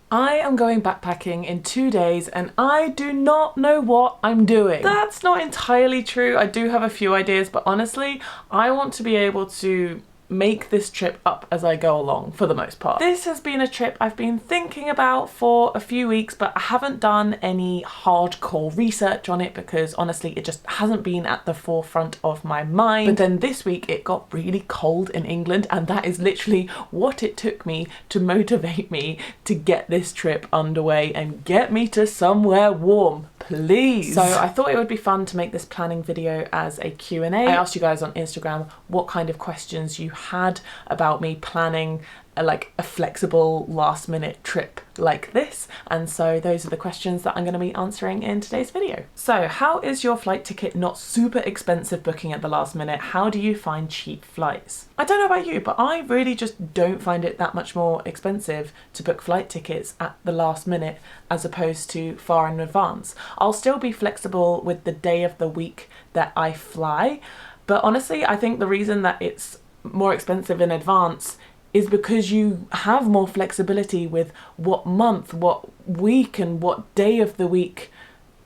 I am going backpacking in 2 days and I do not know what I'm doing. That's not entirely true. I do have a few ideas, but honestly, I want to be able to make this trip up as I go along for the most part. This has been a trip I've been thinking about for a few weeks, but I haven't done any hardcore research on it because honestly it just hasn't been at the forefront of my mind. But then this week it got really cold in England, and that is literally what it took me to motivate me to get this trip underway and get me to somewhere warm, please. So I thought it would be fun to make this planning video as a Q&A. I asked you guys on Instagram what kind of questions you had about me planning a flexible last minute trip like this, and so those are the questions that I'm going to be answering in today's video. So how is your flight ticket not super expensive booking at the last minute? How do you find cheap flights? I don't know about you, but I really just don't find it that much more expensive to book flight tickets at the last minute as opposed to far in advance. I'll still be flexible with the day of the week that I fly, but honestly I think the reason that it's more expensive in advance is because you have more flexibility with what month, what week and what day of the week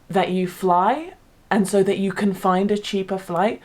that you fly, and so that you can find a cheaper flight.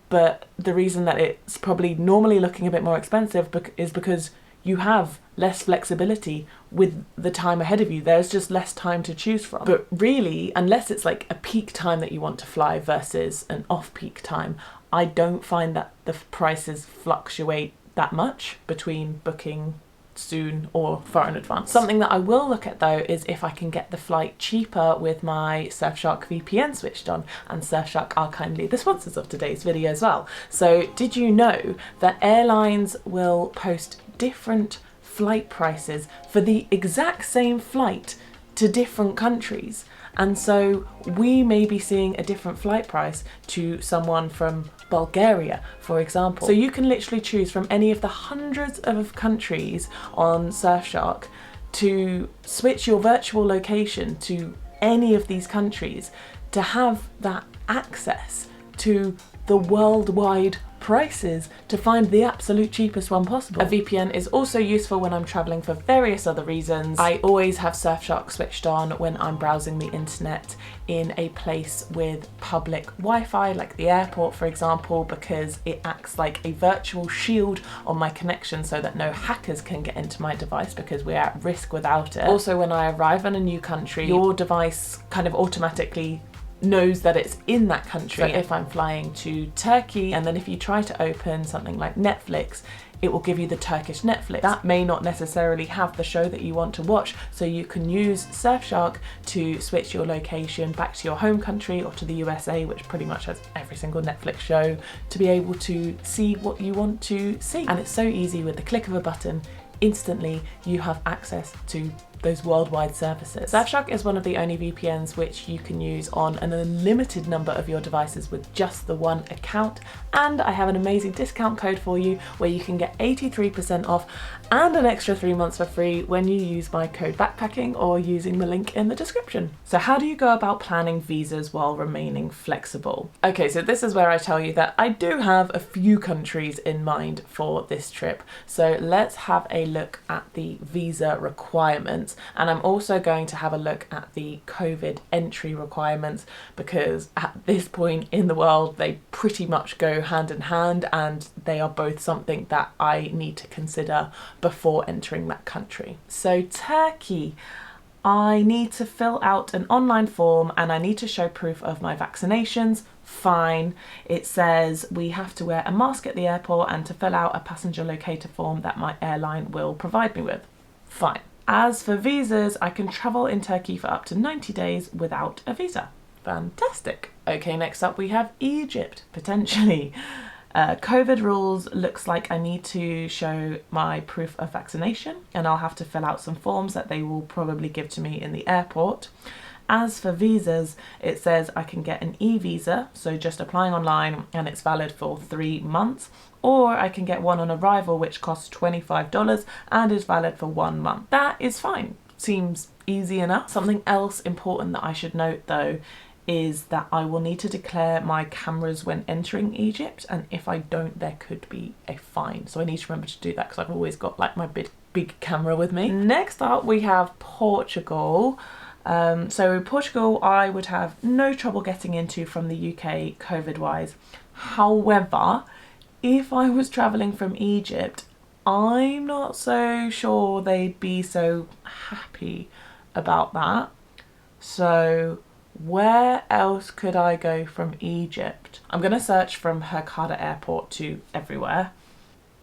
But the reason that it's probably normally looking a bit more expensive is because you have less flexibility with the time ahead of you. There's just less time to choose from. But really, unless it's like a peak time that you want to fly versus an off-peak time, I don't find that the prices fluctuate that much between booking soon or far in advance. Something that I will look at though is if I can get the flight cheaper with my Surfshark VPN switched on, and Surfshark are kindly the sponsors of today's video as well. So did you know that airlines will post different flight prices for the exact same flight to different countries? And so we may be seeing a different flight price to someone from Bulgaria, for example. So you can literally choose from any of the hundreds of countries on Surfshark to switch your virtual location to any of these countries to have that access to the worldwide prices to find the absolute cheapest one possible. A VPN is also useful when I'm traveling for various other reasons. I always have Surfshark switched on when I'm browsing the internet in a place with public Wi-Fi, like the airport for example, because it acts like a virtual shield on my connection so that no hackers can get into my device, because we're at risk without it. Also, when I arrive in a new country, your device kind of automatically knows that it's in that country. So if I'm flying to Turkey, and then if you try to open something like Netflix, it will give you the Turkish Netflix. That may not necessarily have the show that you want to watch, so you can use Surfshark to switch your location back to your home country or to the USA, which pretty much has every single Netflix show, to be able to see what you want to see. And it's so easy. With the click of a button, instantly you have access to those worldwide services. Surfshark is one of the only VPNs which you can use on an unlimited number of your devices with just the one account, and I have an amazing discount code for you where you can get 83% off and an extra 3 months for free when you use my code backpacking or using the link in the description. So how do you go about planning visas while remaining flexible? Okay, so this is where I tell you that I do have a few countries in mind for this trip. So let's have a look at the visa requirements. And I'm also going to have a look at the COVID entry requirements, because at this point in the world they pretty much go hand in hand, and they are both something that I need to consider before entering that country. So Turkey, I need to fill out an online form and I need to show proof of my vaccinations. Fine. It says we have to wear a mask at the airport and to fill out a passenger locator form that my airline will provide me with. Fine. As for visas, I can travel in Turkey for up to 90 days without a visa. Fantastic. Okay, next up we have Egypt, potentially. COVID rules, looks like I need to show my proof of vaccination, and I'll have to fill out some forms that they will probably give to me in the airport. As for visas, it says I can get an e-visa, so just applying online, and it's valid for 3 months, or I can get one on arrival which costs $25 and is valid for 1 month. That is fine. Seems easy enough. Something else important that I should note though is that I will need to declare my cameras when entering Egypt, and if I don't, there could be a fine. So I need to remember to do that because I've always got like my big camera with me. Next up we have Portugal. So Portugal I would have no trouble getting into from the UK COVID wise. However, if I was travelling from Egypt, I'm not so sure they'd be so happy about that. So where else could I go from Egypt? I'm going to search from Hurghada Airport to everywhere.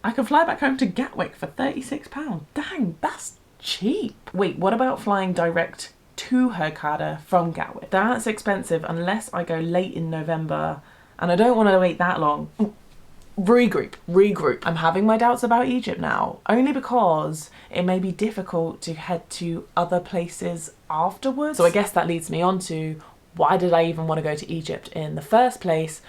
I can fly back home to Gatwick for £36. Dang, that's cheap. Wait, what about flying direct to Hurghada from Gatwick? That's expensive unless I go late in November, and I don't want to wait that long. Regroup. I'm having my doubts about Egypt now, only because it may be difficult to head to other places afterwards. So I guess that leads me on to, why did I even want to go to Egypt in the first place?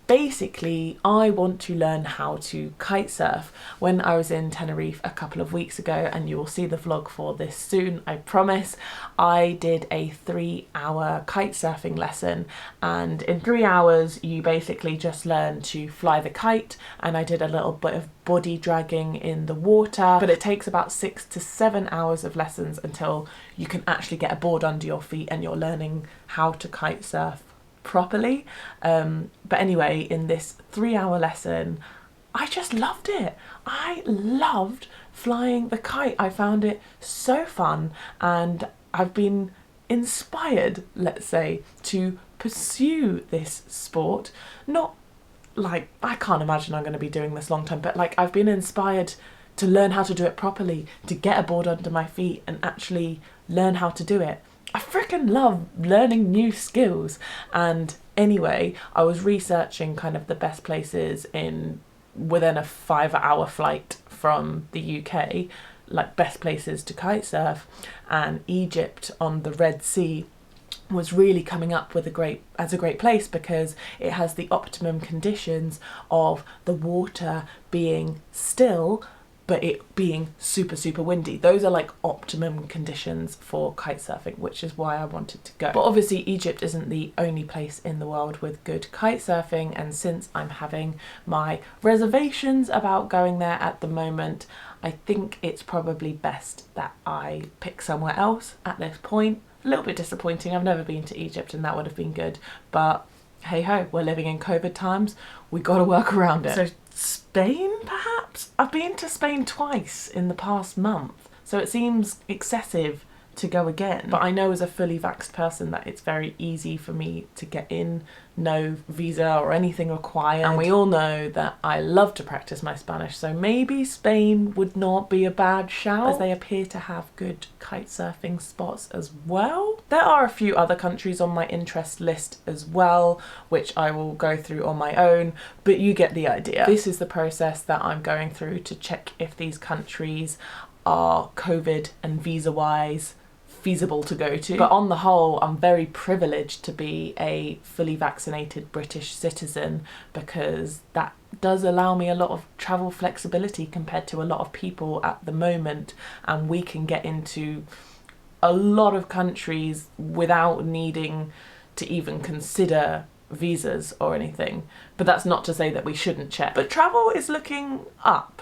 Basically, I want to learn how to kite surf. When I was in Tenerife a couple of weeks ago, and you will see the vlog for this soon, I promise, I did a 3-hour kite surfing lesson, and in 3 hours you basically just learn to fly the kite, and I did a little bit of body dragging in the water, but it takes about 6 to 7 hours of lessons until you can actually get a board under your feet and you're learning how to kite surf properly. But anyway, in this 3-hour lesson, I just loved it. I loved flying the kite. I found it so fun, and I've been inspired, let's say, to pursue this sport. Not like, I can't imagine I'm going to be doing this long term, but like, I've been inspired to learn how to do it properly, to get a board under my feet and actually learn how to do it. I freaking love learning new skills. And anyway, I was researching kind of the best places within a 5-hour flight from the UK, like best places to kite surf, and Egypt on the Red Sea was really coming up with a great place, because it has the optimum conditions of the water being still but it being super, super windy. Those are like optimum conditions for kite surfing, which is why I wanted to go. But obviously Egypt isn't the only place in the world with good kite surfing, and since I'm having my reservations about going there at the moment, I think it's probably best that I pick somewhere else at this point. A little bit disappointing, I've never been to Egypt and that would have been good, but hey ho, we're living in COVID times, we gotta work around it. So Spain, perhaps? I've been to Spain twice in the past month, so it seems excessive to go again. But I know as a fully vaxxed person that it's very easy for me to get in, no visa or anything required. And we all know that I love to practice my Spanish, so maybe Spain would not be a bad shout, as they appear to have good kite surfing spots as well. There are a few other countries on my interest list as well, which I will go through on my own, but you get the idea. This is the process that I'm going through to check if these countries are COVID and visa-wise feasible to go to. But on the whole, I'm very privileged to be a fully vaccinated British citizen, because that does allow me a lot of travel flexibility compared to a lot of people at the moment, and we can get into a lot of countries without needing to even consider visas or anything. But that's not to say that we shouldn't check. But travel is looking up.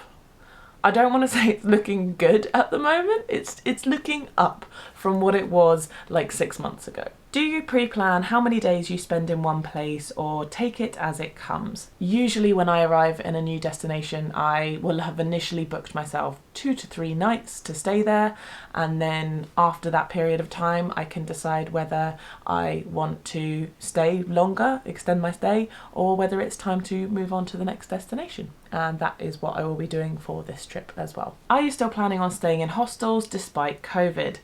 I don't want to say it's looking good at the moment, it's looking up from what it was like 6 months ago. Do you pre-plan how many days you spend in one place, or take it as it comes? Usually when I arrive in a new destination, I will have initially booked myself 2 to 3 nights to stay there, and then after that period of time I can decide whether I want to stay longer, extend my stay, or whether it's time to move on to the next destination. And that is what I will be doing for this trip as well. Are you still planning on staying in hostels despite COVID?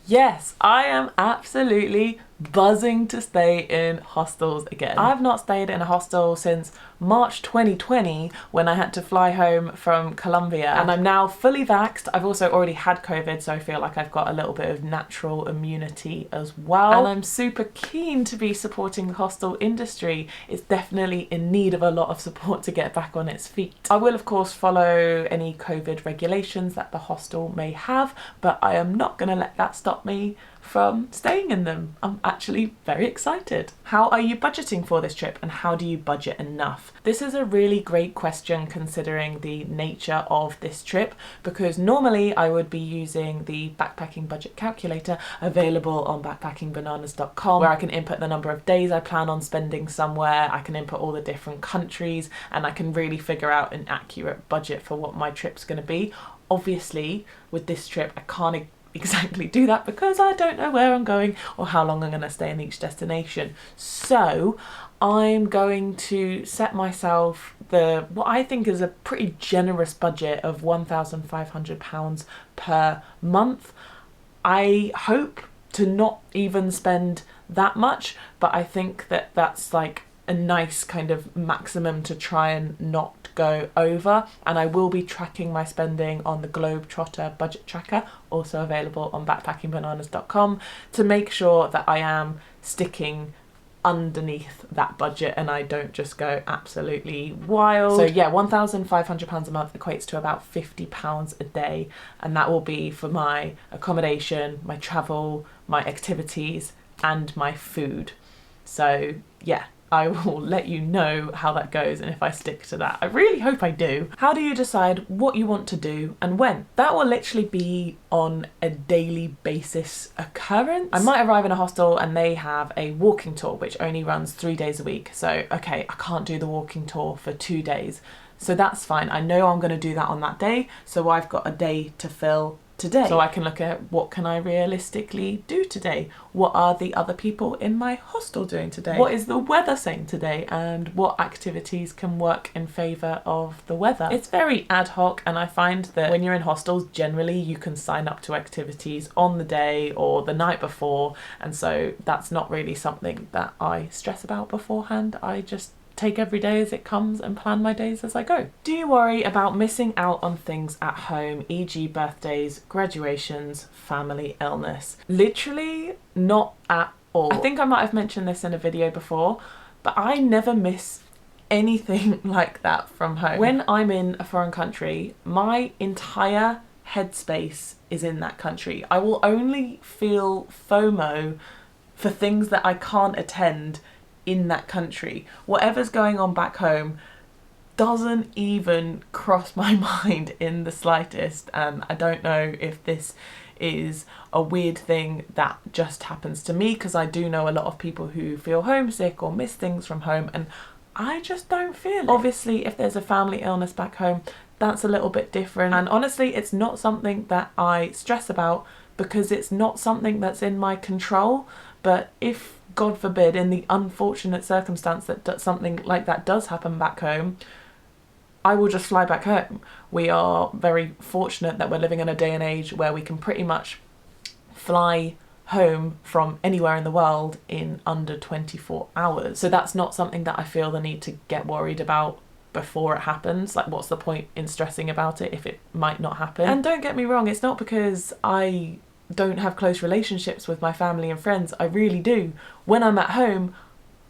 Yes, I am absolutely buzzing to stay in hostels again. I've not stayed in a hostel since March 2020, when I had to fly home from Colombia, and I'm now fully vaxxed. I've also already had COVID, so I feel like I've got a little bit of natural immunity as well, and I'm super keen to be supporting the hostel industry. It's definitely in need of a lot of support to get back on its feet. I will of course follow any COVID regulations that the hostel may have, but I am not going to let that stop me from staying in them. I'm actually very excited. How are you budgeting for this trip, and how do you budget enough? This is a really great question considering the nature of this trip, because normally I would be using the backpacking budget calculator available on backpackingbananas.com, where I can input the number of days I plan on spending somewhere, I can input all the different countries, and I can really figure out an accurate budget for what my trip's going to be. Obviously, with this trip, I can't exactly do that because I don't know where I'm going or how long I'm going to stay in each destination. So I'm going to set myself what I think is a pretty generous budget of £1,500 per month. I hope to not even spend that much, but I think that that's like a nice kind of maximum to try and not go over. And I will be tracking my spending on the Globetrotter budget tracker, also available on backpackingbananas.com, to make sure that I am sticking underneath that budget and I don't just go absolutely wild. So yeah, £1,500 a month equates to about £50 a day, and that will be for my accommodation, my travel, my activities and my food. So yeah, I will let you know how that goes and if I stick to that. I really hope I do. How do you decide what you want to do and when? That will literally be on a daily basis occurrence. I might arrive in a hostel and they have a walking tour which only runs 3 days a week. So okay, I can't do the walking tour for 2 days. So that's fine. I know I'm going to do that on that day. So I've got a day to fill today. So I can look at what can I realistically do today? What are the other people in my hostel doing today? What is the weather saying today? And what activities can work in favour of the weather? It's very ad hoc, and I find that when you're in hostels, generally you can sign up to activities on the day or the night before, and so that's not really something that I stress about beforehand. I just take every day as it comes and plan my days as I go. Do you worry about missing out on things at home, e.g. birthdays, graduations, family illness? Literally not at all. I think I might have mentioned this in a video before, but I never miss anything like that from home. When I'm in a foreign country, my entire headspace is in that country. I will only feel FOMO for things that I can't attend in that country. Whatever's going on back home doesn't even cross my mind in the slightest, and I don't know if this is a weird thing that just happens to me, because I do know a lot of people who feel homesick or miss things from home, and I just don't feel it. Obviously, if there's a family illness back home, that's a little bit different, and honestly it's not something that I stress about because it's not something that's in my control. But if, God forbid, in the unfortunate circumstance that something like that does happen back home, I will just fly back home. We are very fortunate that we're living in a day and age where we can pretty much fly home from anywhere in the world in under 24 hours. So that's not something that I feel the need to get worried about before it happens. Like, what's the point in stressing about it if it might not happen? And don't get me wrong, it's not because I don't have close relationships with my family and friends. I really do. When I'm at home,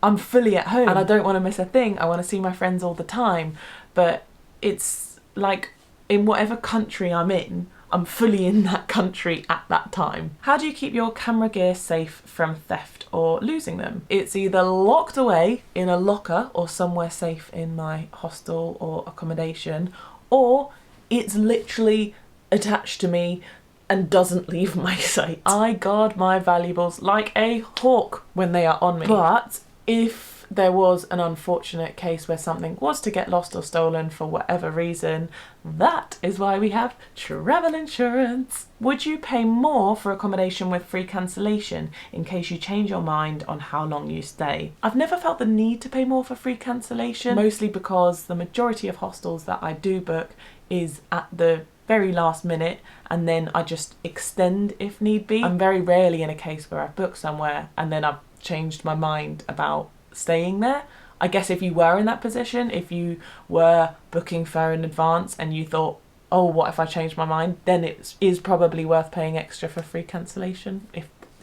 I'm fully at home and I don't want to miss a thing. I want to see my friends all the time. But it's like, in whatever country I'm in, I'm fully in that country at that time. How do you keep your camera gear safe from theft or losing them? It's either locked away in a locker or somewhere safe in my hostel or accommodation, or it's literally attached to me and doesn't leave my sight. I guard my valuables like a hawk when they are on me. But if there was an unfortunate case where something was to get lost or stolen for whatever reason, that is why we have travel insurance. Would you pay more for accommodation with free cancellation in case you change your mind on how long you stay? I've never felt the need to pay more for free cancellation, mostly because the majority of hostels that I do book is at the very last minute, and then I just extend if need be. I'm very rarely in a case where I've booked somewhere and then I've changed my mind about staying there. I guess if you were in that position, if you were booking far in advance and you thought, oh, what if I change my mind, then it is probably worth paying extra for free cancellation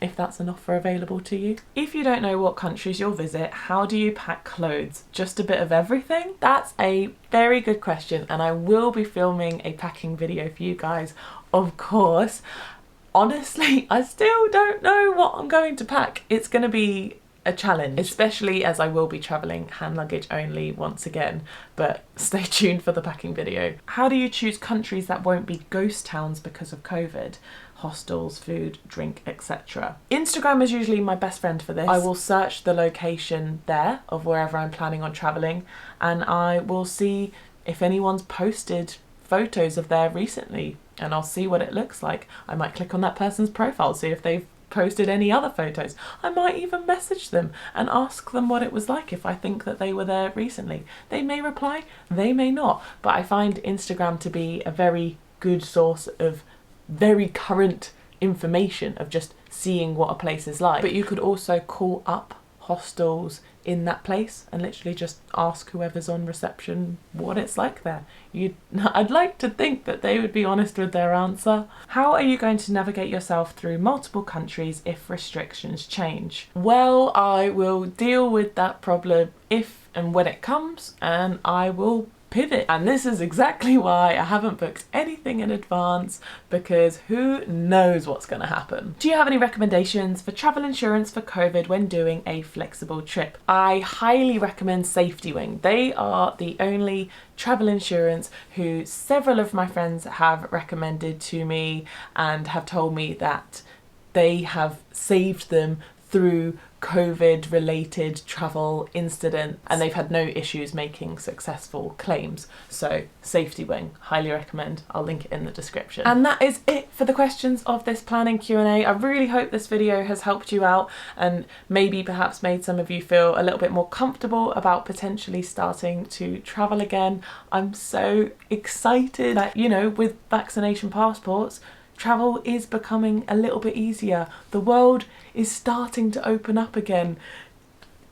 if that's an offer available to you. If you don't know what countries you'll visit, how do you pack clothes? Just a bit of everything? That's a very good question, and I will be filming a packing video for you guys, of course. honestly, I still don't know what I'm going to pack. It's going to be a challenge, especially as I will be travelling hand luggage only once again, but stay tuned for the packing video. How do you choose countries that won't be ghost towns because of COVID? Hostels, food, drink, etc. Instagram is usually my best friend for this. I will search the location there of wherever I'm planning on travelling, and I will see if anyone's posted photos of there recently, and I'll see what it looks like. I might click on that person's profile, see if they've posted any other photos. I might even message them and ask them what it was like if I think that they were there recently. They may reply, they may not, but I find Instagram to be a very good source of very current information of just seeing what a place is like. But you could also call up hostels in that place and literally just ask whoever's on reception what it's like there. I'd like to think that they would be honest with their answer. How are you going to navigate yourself through multiple countries if restrictions change? Well, I will deal with that problem if and when it comes, and I will pivot. And this is exactly why I haven't booked anything in advance, because who knows what's going to happen. Do you have any recommendations for travel insurance for COVID when doing a flexible trip? I highly recommend Safety Wing. They are the only travel insurance who several of my friends have recommended to me and have told me that they have saved them through COVID related travel incident, and they've had no issues making successful claims. So Safety Wing, highly recommend. I'll link it in the description. And that is it for the questions of this planning Q&A. I really hope this video has helped you out and maybe perhaps made some of you feel a little bit more comfortable about potentially starting to travel again. I'm so excited that, you know, with vaccination passports, travel is becoming a little bit easier. The world is starting to open up again.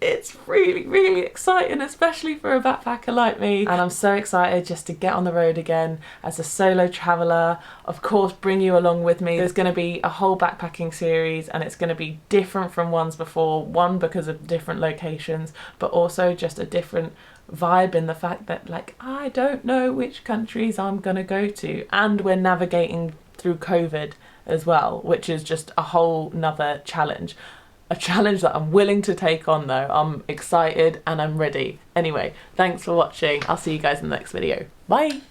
It's really, really exciting, especially for a backpacker like me. And I'm so excited just to get on the road again as a solo traveller. Of course, bring you along with me. There's going to be a whole backpacking series, and it's going to be different from ones before. One, because of different locations, but also just a different vibe in the fact that, like, I don't know which countries I'm going to go to. And we're navigating through COVID as well, which is just a whole nother challenge. A challenge that I'm willing to take on though. I'm excited and I'm ready. Anyway, thanks for watching. I'll see you guys in the next video. Bye!